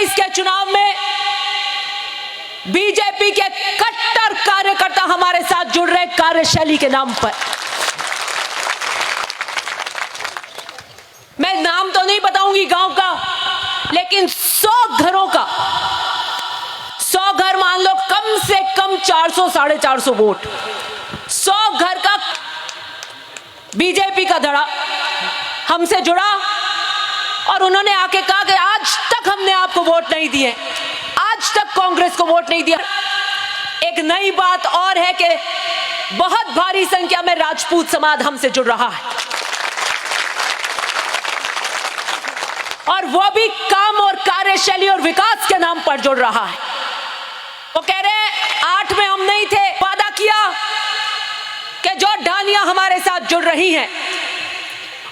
2023 के चुनाव में बीजेपी के कट्टर कार्यकर्ता हमारे साथ जुड़ रहे कार्यशैली के नाम पर। मैं नाम तो नहीं बताऊंगी गांव का, लेकिन 100 घरों का, 100 घर मान लो कम से कम 400 450 वोट, 100 घर का बीजेपी का धड़ा हमसे जुड़ा और उन्होंने आके कहा कि आज तक हमने आपको वोट नहीं दिए, आज तक कांग्रेस को वोट नहीं दिया। एक नई बात और है कि बहुत भारी संख्या में राजपूत समाज हमसे जुड़ रहा है और वो भी काम और कार्यशैली और विकास के नाम पर जुड़ रहा है। वो कह रहे हैं 8 में हम नहीं थे, वादा किया कि जो ढालियां हमारे साथ जुड़ रही हैं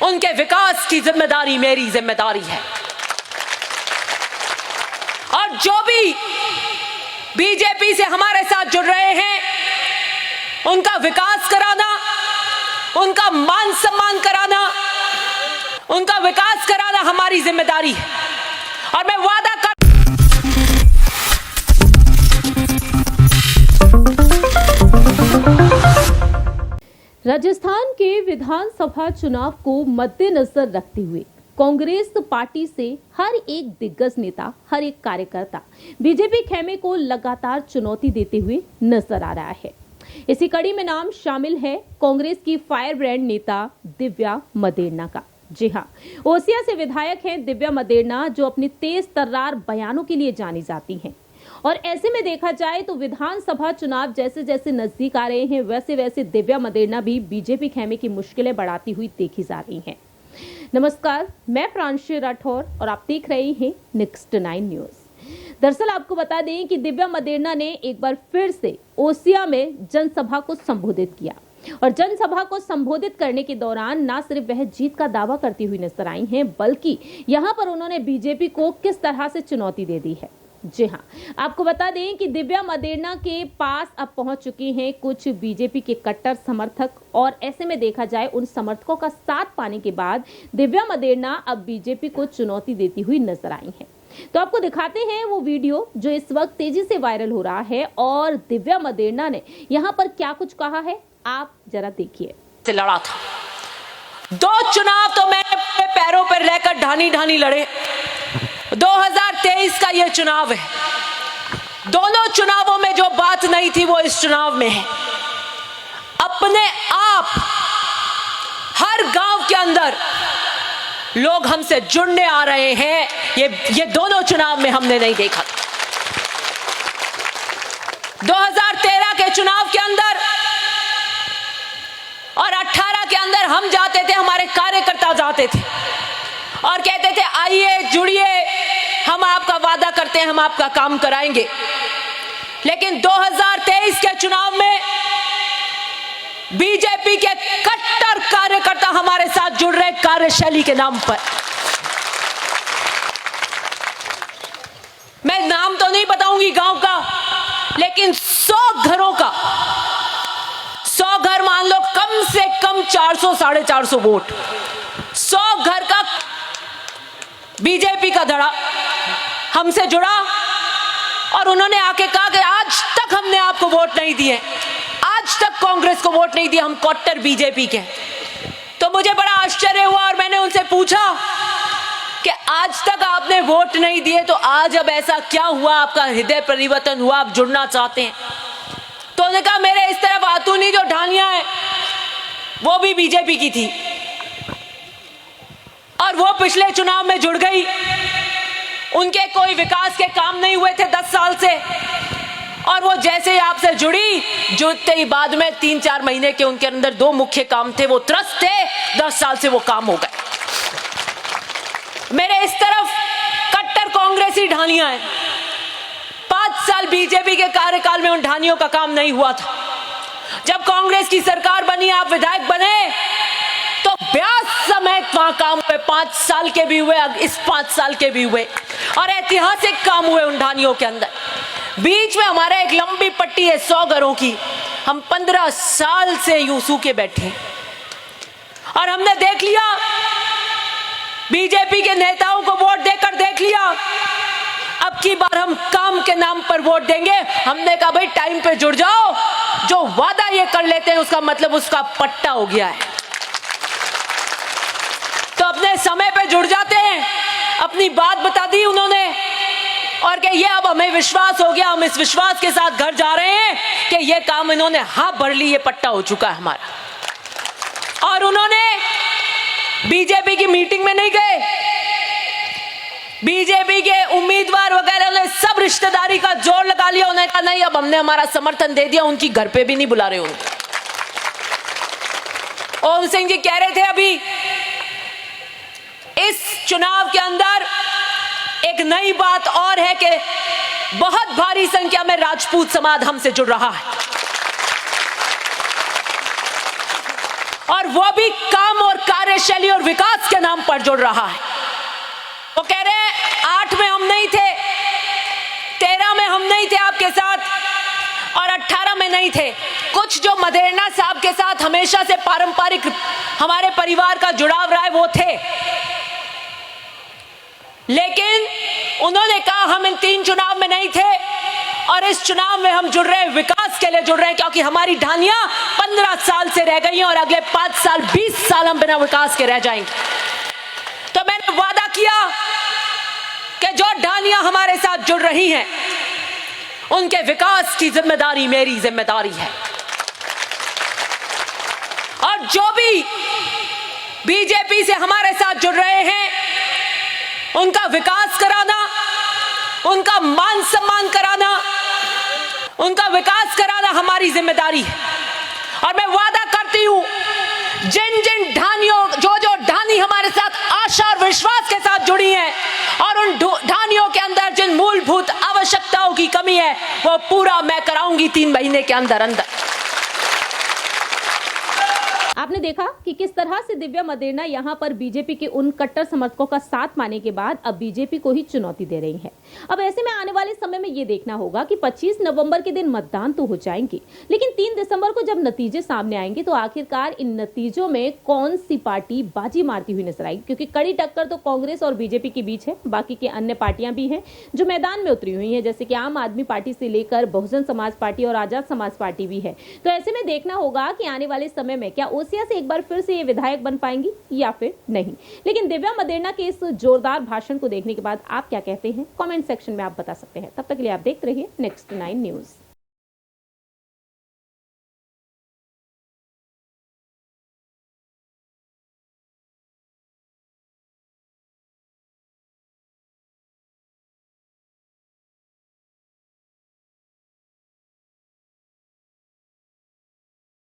उनके विकास की जिम्मेदारी मेरी जिम्मेदारी है और जो भी बीजेपी से हमारे साथ जुड़ रहे हैं उनका विकास कराना, उनका मान सम्मान कराना, उनका विकास कराना हमारी जिम्मेदारी है। और मैं वादा कर राजस्थान के विधानसभा चुनाव को मद्देनजर रखते हुए कांग्रेस पार्टी से हर एक दिग्गज नेता, हर एक कार्यकर्ता बीजेपी खेमे को लगातार चुनौती देते हुए नजर आ रहा है। इसी कड़ी में नाम शामिल है कांग्रेस की फायर ब्रांड नेता दिव्या मदेरणा का। जी हां, ओसिया से विधायक हैं दिव्या मदेरणा, जो अपनी तेज तर्रार बयानों के लिए जानी जाती हैं। और ऐसे में देखा जाए तो विधानसभा चुनाव जैसे जैसे नजदीक आ रहे हैं, वैसे वैसे दिव्या मदेरणा भी बीजेपी खेमे की मुश्किलें बढ़ाती हुई देखी जा रही हैं। नमस्कार, मैं प्रांशी राठौर और आप देख रहे हैं नेक्स्ट 9 न्यूज। दरअसल आपको बता दें कि दिव्या मदेरणा ने एक बार फिर से ओसिया में जनसभा को संबोधित किया और जनसभा को संबोधित करने के दौरान न सिर्फ वह जीत का दावा करती हुई नजर आई हैं, बल्कि यहां पर उन्होंने बीजेपी को किस तरह से चुनौती दे दी है। जी हां, आपको बता दें कि दिव्या मदेरणा के पास अब पहुंच चुके हैं कुछ बीजेपी के कट्टर समर्थक और ऐसे में देखा जाए उन समर्थकों का साथ पाने के बाद दिव्या मदेरणा अब बीजेपी को चुनौती देती हुई नजर आई हैं। तो आपको दिखाते हैं वो वीडियो जो इस वक्त तेजी से वायरल हो रहा है और दिव्या मदेरणा ने यहाँ पर क्या कुछ कहा है, आप जरा देखिए। लड़ा था 2 चुनाव तो मैंने अपने पैरों पर लेकर ढानी ढानी लड़े। 2023 का ये चुनाव है, दोनों चुनावों में जो बात नहीं थी वो इस चुनाव में है। अपने आप हर गांव के अंदर लोग हमसे जुड़ने आ रहे हैं, ये दोनों चुनाव में हमने नहीं देखा। 2013 के चुनाव के अंदर और 18 के अंदर हम जाते थे, हमारे कार्यकर्ता जाते थे और कहते थे आइए जुड़िए, हम आपका वादा करते हैं, हम आपका काम कराएंगे। लेकिन 2023 के चुनाव में बीजेपी के कट्टर कार्यकर्ता हमारे साथ जुड़ रहे कार्यशैली के नाम पर। मैं नाम तो नहीं बताऊंगी गांव का, लेकिन 100 घरों का, 100 घर मान लो कम से कम 400 450 वोट, 100 घर का बीजेपी का धड़ा हमसे जुड़ा और उन्होंने आके कहा कि आज तक हमने आपको वोट नहीं दिए, आज तक कांग्रेस को वोट नहीं दिया, हम कट्टर बीजेपी के। तो मुझे बड़ा आश्चर्य हुआ और मैंने उनसे पूछा कि आज तक आपने वोट नहीं दिए, तो आज अब ऐसा क्या हुआ, आपका हृदय परिवर्तन हुआ, आप जुड़ना चाहते हैं? तो उन्होंने कहा मेरे इस तरफ आतूनी जो ढालियां हैं वो भी बीजेपी की थी और वो पिछले चुनाव में जुड़ गई। उनके कोई विकास के काम नहीं हुए थे 10 साल से और वो जैसे ही आपसे जुड़ते ही बाद में 3-4 महीने के उनके अंदर 2 मुख्य काम थे, वो त्रस्त थे, 10 साल से वो काम हो गए। मेरे इस तरफ कट्टर कांग्रेसी ढालियां हैं। 5 साल बीजेपी के कार्यकाल में उन ढानियों का काम नहीं हुआ था। जब कांग्रेस की सरकार बनी, आप विधायक बने, तो 82 समय वहां काम हुए, 5 साल के भी हुए, इस 5 साल के भी हुए और ऐतिहासिक काम हुए उन ढानियों के अंदर। बीच में हमारा एक लंबी पट्टी है 100 घरों की, हम 15 साल से यूं सूखे बैठे और हमने देख लिया, बीजेपी के नेताओं को वोट देकर देख लिया, अब की बार हम काम के नाम पर वोट देंगे। हमने कहा भाई टाइम पे जुड़ जाओ, जो वादा ये कर लेते हैं उसका मतलब उसका पट्टा हो गया है, तो अपने समय पे जुड़ जाते हैं। अपनी बात बता दी उन्होंने और कि ये अब हमें विश्वास हो गया, हम इस विश्वास के साथ घर जा रहे हैं कि ये काम इन्होंने हाँ भर ली, ये पट्टा हो चुका है हमारा। और उन्होंने बीजेपी की मीटिंग में नहीं गए, बीजेपी के उम्मीदवार वगैरह ने सब रिश्तेदारी का जोर लगा लिया। उन्होंने कहा नहीं अब हमने हमारा समर्थन दे दिया, उनकी घर पे भी नहीं बुला रहे उनको। ओम सिंह जी कह रहे थे अभी इस चुनाव के अंदर एक नई बात और है कि बहुत भारी संख्या में राजपूत समाज हमसे जुड़ रहा है और वो भी काम और कार्यशैली और विकास के नाम पर जुड़ रहा है। वो कह रहे हैं 8 में हम नहीं थे, 13 में हम नहीं थे आपके साथ और 18 में नहीं थे। कुछ जो मदेरना साहब के साथ हमेशा से पारंपरिक हमारे परिवार का जुड़ाव रहा है वो थे, लेकिन उन्होंने कहा हम इन 3 चुनाव में नहीं थे और इस चुनाव में हम जुड़ रहे हैं, विकास के लिए जुड़ रहे हैं, क्योंकि हमारी ढानियां 15 साल से रह गई हैं और अगले 5 साल 20 साल हम बिना विकास के रह जाएंगे। तो मैंने वादा किया कि जो ढानियां हमारे साथ जुड़ रही हैं उनके विकास की जिम्मेदारी मेरी जिम्मेदारी है और जो भी बीजेपी से हमारे साथ जुड़ रहे हैं उनका विकास कराना, उनका मान सम्मान कराना, उनका विकास कराना हमारी जिम्मेदारी है। और मैं वादा करती हूं जिन जिन ढानियों जो ढानी हमारे साथ आशा और विश्वास के साथ जुड़ी हैं और उन ढानियों के अंदर जिन मूलभूत आवश्यकताओं की कमी है वो पूरा मैं कराऊंगी 3 महीने के अंदर अंदर। आपने देखा कि किस तरह से दिव्या मदेरना यहाँ पर बीजेपी के उन कट्टर समर्थकों का साथ मानने के बाद अब बीजेपी को ही चुनौती दे रही है। अब ऐसे में आने वाले समय में ये देखना होगा कि 25 नवंबर के दिन मतदान तो हो जाएंगे, लेकिन 3 दिसंबर को जब नतीजे सामने आएंगे तो आखिरकार इन नतीजों में कौन सी पार्टी बाजी मारती हुई नजर आएगी, क्योंकि कड़ी टक्कर तो कांग्रेस और बीजेपी के बीच है। बाकी के अन्य पार्टियां भी हैं जो मैदान में उतरी हुई है, जैसे कि आम आदमी पार्टी से लेकर बहुजन समाज पार्टी और आजाद समाज पार्टी भी है। तो ऐसे में देखना होगा कि आने वाले समय में क्या ओसिया से एक बार फिर से ये विधायक बन पाएंगी या फिर नहीं। लेकिन दिव्या मदेरना के इस जोरदार भाषण को देखने के बाद आप क्या कहते हैं, कमेंट सेक्शन में आप बता सकते हैं। तब तक के लिए आप देखते रहिए नेक्स्ट 9 न्यूज।